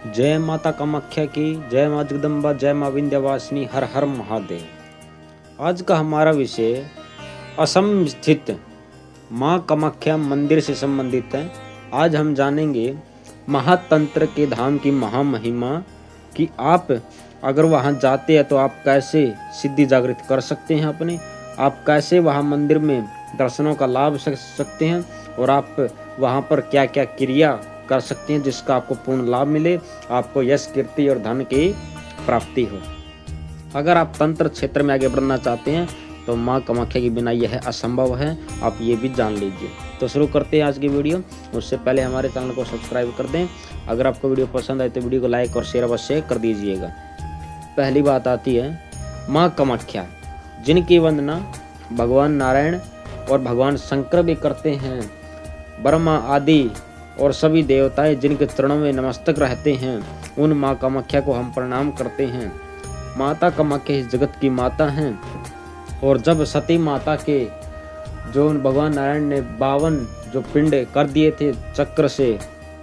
जय माता कामाख्या की, जय माँ जगदम्बा, जय माँ विंध्यवासिनी, हर हर महादेव। आज का हमारा विषय असम स्थित माँ कामाख्या मंदिर से संबंधित है। आज हम जानेंगे महातंत्र के धाम की महामहिमा कि आप अगर वहाँ जाते हैं तो आप कैसे सिद्धि जागृत कर सकते हैं अपने, आप कैसे वहाँ मंदिर में दर्शनों का लाभ सकते हैं और आप वहाँ पर क्या क्या क्रिया कर सकते हैं जिसका आपको पूर्ण लाभ मिले, आपको यश कीर्ति और धन की प्राप्ति हो। अगर आप तंत्र क्षेत्र में आगे बढ़ना चाहते हैं तो माँ कामाख्या के बिना यह असंभव है, आप ये भी जान लीजिए। तो शुरू करते हैं आज की वीडियो। उससे पहले हमारे चैनल को सब्सक्राइब कर दें। अगर आपको वीडियो पसंद आए तो वीडियो को लाइक और शेयर अवश्य कर दीजिएगा। पहली बात आती है माँ कामाख्या, जिनकी वंदना भगवान नारायण और भगवान शंकर भी करते हैं। ब्रह्मा आदि और सभी देवताएं जिनके चरणों में नमस्तक रहते हैं, उन माँ कामाख्या को हम प्रणाम करते हैं। माता कामाख्या इस जगत की माता हैं और जब सती माता के जो भगवान नारायण ने 52 जो पिंड कर दिए थे चक्र से,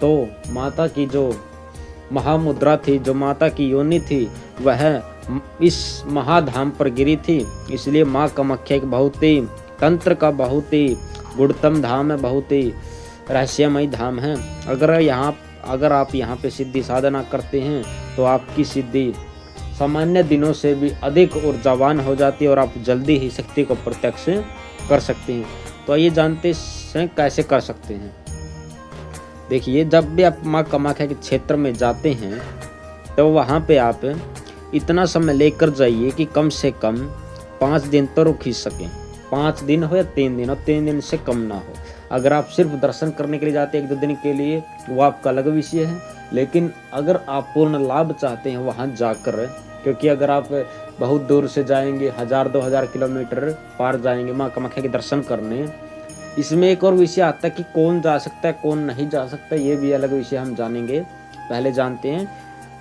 तो माता की जो महामुद्रा थी, जो माता की योनि थी, वह इस महाधाम पर गिरी थी। इसलिए माँ कामाख्या एक बहुत ही तंत्र का बहुत ही गुणतम धाम है, बहुत ही रहस्यमय धाम है। अगर आप यहाँ पे सिद्धि साधना करते हैं तो आपकी सिद्धि सामान्य दिनों से भी अधिक ऊर्जावान हो जाती है और आप जल्दी ही शक्ति को प्रत्यक्ष कर सकते हैं। तो आइए जानते हैं कैसे कर सकते हैं। देखिए, जब भी आप माँ कामाख्या के क्षेत्र में जाते हैं तो वहाँ पे आप इतना समय लेकर जाइए कि कम से कम 5 दिन तो रुक ही सकें। 5 दिन हो या 3 दिन हो, 3 दिन से कम ना हो। अगर आप सिर्फ दर्शन करने के लिए जाते हैं 1-2 दिन के लिए, वो आपका अलग विषय है। लेकिन अगर आप पूर्ण लाभ चाहते हैं वहाँ जाकर, क्योंकि अगर आप बहुत दूर से जाएंगे, 1000-2000 किलोमीटर पार जाएंगे माँ कामाख्या के दर्शन करने, इसमें एक और विषय आता है कि कौन जा सकता है कौन नहीं जा सकता, ये भी अलग विषय हम जानेंगे। पहले जानते हैं।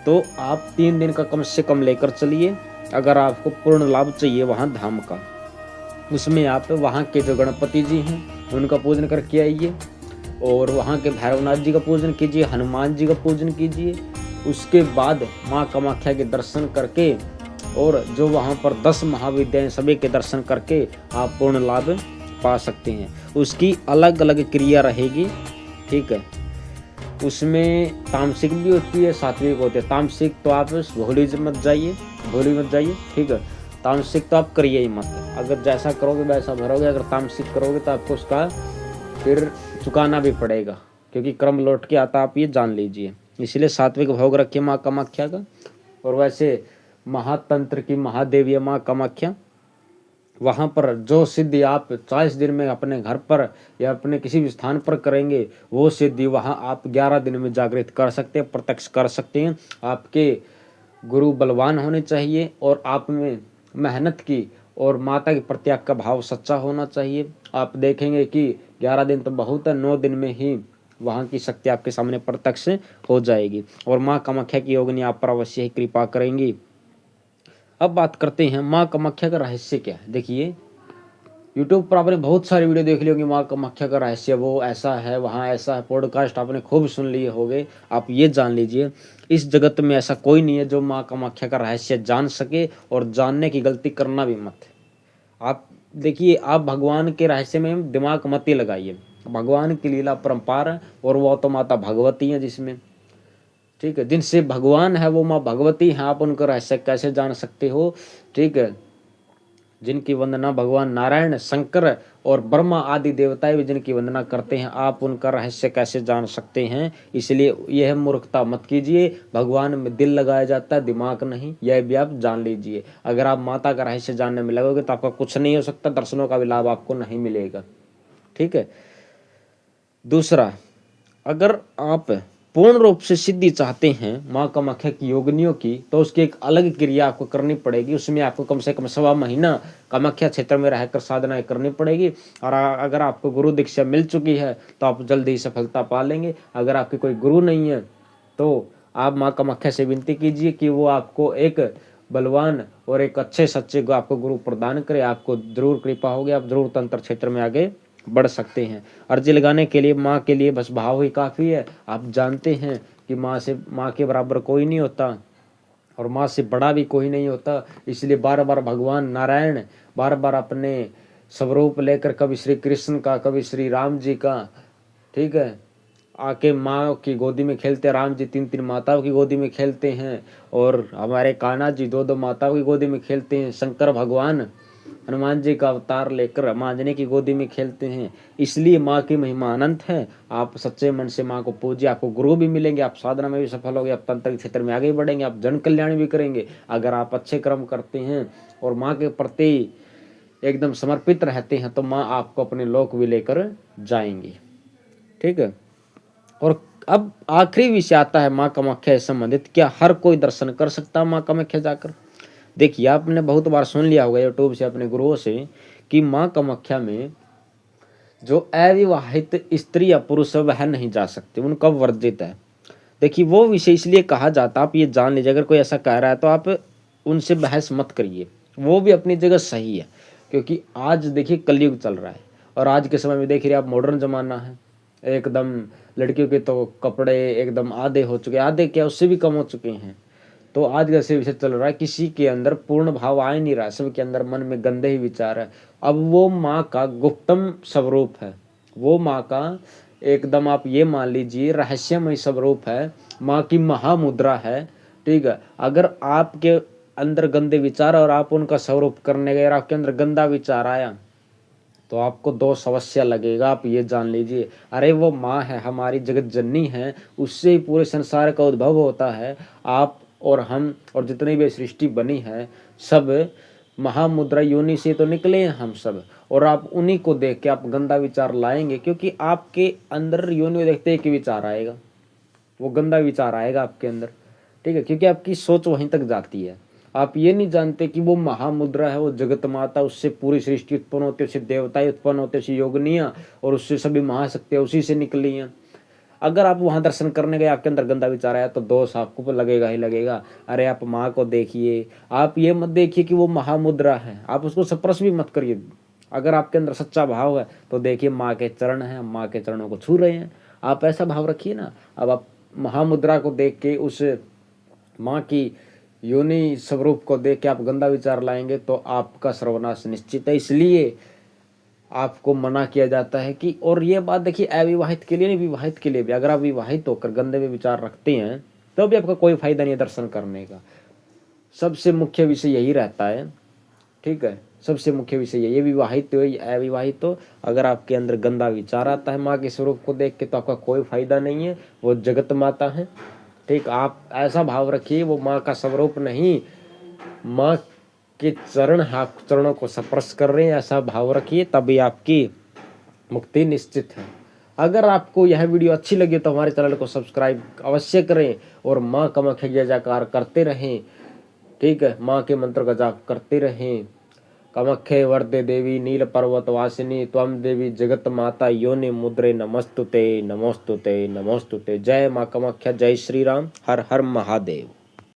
तो आप 3 दिन का कम से कम लेकर चलिए अगर आपको पूर्ण लाभ चाहिए वहाँ धाम का। उसमें आप वहाँ के जो गणपति जी हैं उनका पूजन करके आइए और वहाँ के भैरवनाथ जी का पूजन कीजिए, हनुमान जी का पूजन कीजिए। उसके बाद माँ कामाख्या के दर्शन करके और जो वहाँ पर 10 महाविद्याएं सभी के दर्शन करके आप पूर्ण लाभ पा सकते हैं। उसकी अलग अलग क्रिया रहेगी, ठीक है। उसमें तामसिक भी होती है, सात्विक होती है। तामसिक तो आप भोली मत जाइए, ठीक है। तामसिक तो आप करिए ही मत। अगर जैसा करोगे वैसा भरोगे। अगर तामसिक करोगे तो आपको उसका फिर चुकाना भी पड़ेगा, क्योंकि क्रम लौट के आता, आप ये जान लीजिए। इसलिए सात्विक भोग रखिए माँ कामाख्या का। और वैसे महातंत्र की महादेवी माँ कामाख्या, वहाँ पर जो सिद्धि आप 40 दिन में अपने घर पर या अपने किसी भी स्थान पर करेंगे, वो सिद्धि वहाँ आप 11 दिन में जागृत कर सकते हैं, प्रत्यक्ष कर सकते हैं। आपके गुरु बलवान होने चाहिए और आप में मेहनत की और माता के प्रत्याग का भाव सच्चा होना चाहिए। आप देखेंगे कि 11 दिन तो बहुत है, 9 दिन में ही वहाँ की शक्ति आपके सामने प्रत्यक्ष हो जाएगी और माँ कामाख्या की योगिनी आप पर अवश्य ही कृपा करेंगी। अब बात करते हैं माँ कामाख्या का रहस्य क्या है। देखिए, यूट्यूब पर आपने बहुत सारी वीडियो देख ली होंगी माँ कामाख्या का रहस्य, वो ऐसा है, वहाँ ऐसा है। पॉडकास्ट आपने खूब सुन लिए होंगे। आप ये जान लीजिए, इस जगत में ऐसा कोई नहीं है जो माँ कामाख्या का रहस्य जान सके, और जानने की गलती करना भी मत। आप देखिए, आप भगवान के रहस्य में दिमाग मत ही लगाइए। भगवान की लीला परम्पार है और वो तो माता भगवती है जिसमें, ठीक है, जिनसे भगवान है वो माँ भगवती हैं। आप उनका रहस्य कैसे जान सकते हो, ठीक है। जिनकी वंदना भगवान नारायण, शंकर और ब्रह्मा आदि देवताएं भी जिनकी वंदना करते हैं, आप उनका रहस्य कैसे जान सकते हैं। इसलिए यह मूर्खता मत कीजिए। भगवान में दिल लगाया जाता है, दिमाग नहीं, यह भी आप जान लीजिए। अगर आप माता का रहस्य जानने में लगोगे तो आपका कुछ नहीं हो सकता, दर्शनों का भी लाभ आपको नहीं मिलेगा, ठीक है। दूसरा, अगर आप पूर्ण रूप से सिद्धि चाहते हैं माँ कामाख्या की योगिनियों की, तो उसकी एक अलग क्रिया आपको करनी पड़ेगी। उसमें आपको कम से कम 1.25 महीना कामाख्या क्षेत्र में रहकर साधनाएं करनी पड़ेगी। और अगर आपको गुरु दीक्षा मिल चुकी है तो आप जल्दी ही सफलता पा लेंगे। अगर आपके कोई गुरु नहीं है तो आप माँ कामाख्या से विनती कीजिए कि वो आपको एक बलवान और एक अच्छे सच्चे आपको गुरु प्रदान करे। आपको जरूर कृपा होगी, आप जरूर तंत्र क्षेत्र में आगे बढ़ सकते हैं। अर्जी लगाने के लिए माँ के लिए बस भाव ही काफ़ी है। आप जानते हैं कि माँ के बराबर कोई नहीं होता और माँ से बड़ा भी कोई नहीं होता। इसलिए बार बार भगवान नारायण बार बार अपने स्वरूप लेकर, कभी श्री कृष्ण का, कभी श्री राम जी का, ठीक है, आके माँ की गोदी में खेलते हैं। राम जी 3 माताओं की गोदी में खेलते हैं और हमारे कान्हा जी 2 माताओं की गोदी में खेलते हैं। शंकर भगवान हनुमान जी का अवतार लेकर माँ अंजनी की गोदी में खेलते हैं। इसलिए माँ की महिमा अनंत है। आप सच्चे मन से माँ को पूजिए, आपको गुरु भी मिलेंगे, आप साधना में भी सफल होंगे, आप तंत्र के क्षेत्र में आगे बढ़ेंगे, आप जन कल्याण भी करेंगे अगर आप अच्छे कर्म करते हैं और माँ के प्रति एकदम समर्पित रहते हैं, तो माँ आपको अपने लोक भी लेकर जाएंगी। ठीक है। और अब आखिरी विषय आता है माँ कामाख्या से संबंधित। क्या हर कोई दर्शन कर सकता है माँ कामाख्या जाकर? देखिए, आपने बहुत बार सुन लिया होगा यूट्यूब से अपने गुरुओं से कि माँ कामाख्या में जो अविवाहित स्त्री या पुरुष है वह नहीं जा सकते, उनका वर्जित है। देखिए, वो विषय इसलिए कहा जाता, आप ये जान लीजिए, अगर कोई ऐसा कह रहा है तो आप उनसे बहस मत करिए, वो भी अपनी जगह सही है। क्योंकि आज देखिए कलयुग चल रहा है और आज के समय में देख रहिए आप, मॉडर्न जमाना है एकदम। लड़कियों के तो कपड़े एकदम आधे हो चुके, आधे क्या उससे भी कम हो चुके हैं। तो आज कैसे विषय चल रहा है, किसी के अंदर पूर्ण भाव आ ही नहीं रहा, सबके अंदर मन में गंदे ही विचार है। अब वो माँ का गुप्तम स्वरूप है, वो माँ का एकदम आप ये मान लीजिए रहस्यमय स्वरूप है, माँ की महामुद्रा है। ठीक है। अगर आपके अंदर गंदे विचार और आप उनका स्वरूप करने गए और आपके अंदर गंदा विचार आया तो आपको दोष अवश्य लगेगा, आप ये जान लीजिए। अरे वो माँ है, हमारी जगत जननी है, उससे ही पूरे संसार का उद्भव होता है। आप और हम और जितनी भी सृष्टि बनी है सब महामुद्रा योनि से तो निकले हैं हम सब। और आप उन्हीं को देख के आप गंदा विचार लाएंगे, क्योंकि आपके अंदर योनि देखते एक विचार आएगा, वो गंदा विचार आएगा आपके अंदर। ठीक है, क्योंकि आपकी सोच वहीं तक जाती है। आप ये नहीं जानते कि वो महामुद्रा है, वो जगत माता, उससे पूरी सृष्टि उत्पन्न होती है, उससे देवताएं उत्पन्न होते, उससे योगनियां और उससे सभी महाशक्तियां उसी से निकली हैं। अगर आप वहां दर्शन करने गए, आपके अंदर गंदा विचार आया तो दोष आपको लगेगा ही लगेगा। अरे आप माँ को देखिए, आप ये मत देखिए कि वो महामुद्रा है, आप उसको स्पर्श भी मत करिए। अगर आपके अंदर सच्चा भाव है तो देखिए माँ के चरण हैं, माँ के चरणों को छू रहे हैं, आप ऐसा भाव रखिए ना। अब आप महामुद्रा को देख के, उस माँ की योनि स्वरूप को देख के आप गंदा विचार लाएंगे तो आपका सर्वनाश निश्चित है। इसलिए आपको मना किया जाता है कि, और ये बात देखिए अविवाहित के लिए नहीं, विवाहित के लिए भी, अगर आप विवाहित होकर गंदे में विचार रखते हैं तो भी आपका कोई फायदा नहीं है दर्शन करने का। सबसे मुख्य विषय यही रहता है। ठीक है, सबसे मुख्य विषय ये विवाहित हो या अविवाहित हो, अगर आपके अंदर गंदा विचार आता है माँ के स्वरूप को देख के तो आपका कोई फायदा नहीं है। वो जगत माता है। ठीक, आप ऐसा भाव रखिए वो माँ का स्वरूप नहीं, माँ के चरण, आप चरणों को स्पर्श कर रहे हैं, ऐसा भाव रखिए, तभी आपकी मुक्ति निश्चित है। अगर आपको यह वीडियो अच्छी लगी तो हमारे चैनल को सब्सक्राइब अवश्य करें और माँ कामाख्या जय जयकार करते रहें। ठीक है, माँ के मंत्र का जाप करते रहें। कामाख्ये वरदे देवी नील पर्वत वासिनी त्वं देवी जगत माता योनि मुद्रे नमस्तुते नमोस्तुते नमोस्तुते। जय माँ कामाख्या, जय श्री राम, हर हर महादेव।